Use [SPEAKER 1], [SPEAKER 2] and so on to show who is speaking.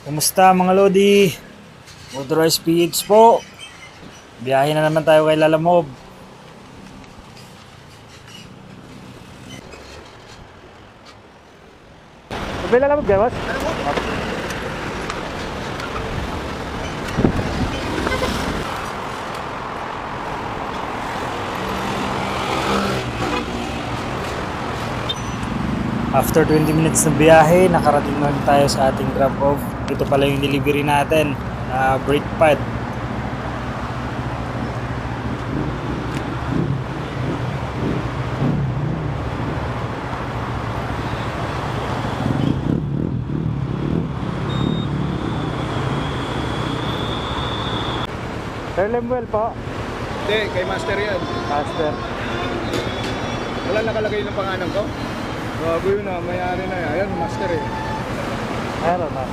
[SPEAKER 1] Kumusta mga Lodi? Motorized PH po. Biyahe na naman tayo kay Lalamove. May Lalamove ka, boss? After 20 minutes ng biyahe, nakarating na tayo sa ating drop-off. Ito pala yung delivery natin, brake pad. Sir Lemuel po.
[SPEAKER 2] Hindi, kay Master yan.
[SPEAKER 1] Master.
[SPEAKER 2] Wala nakalagay ng pangalan ko? Bago yun na, may-ari na yan. Ayan, Master eh.
[SPEAKER 1] Meron na.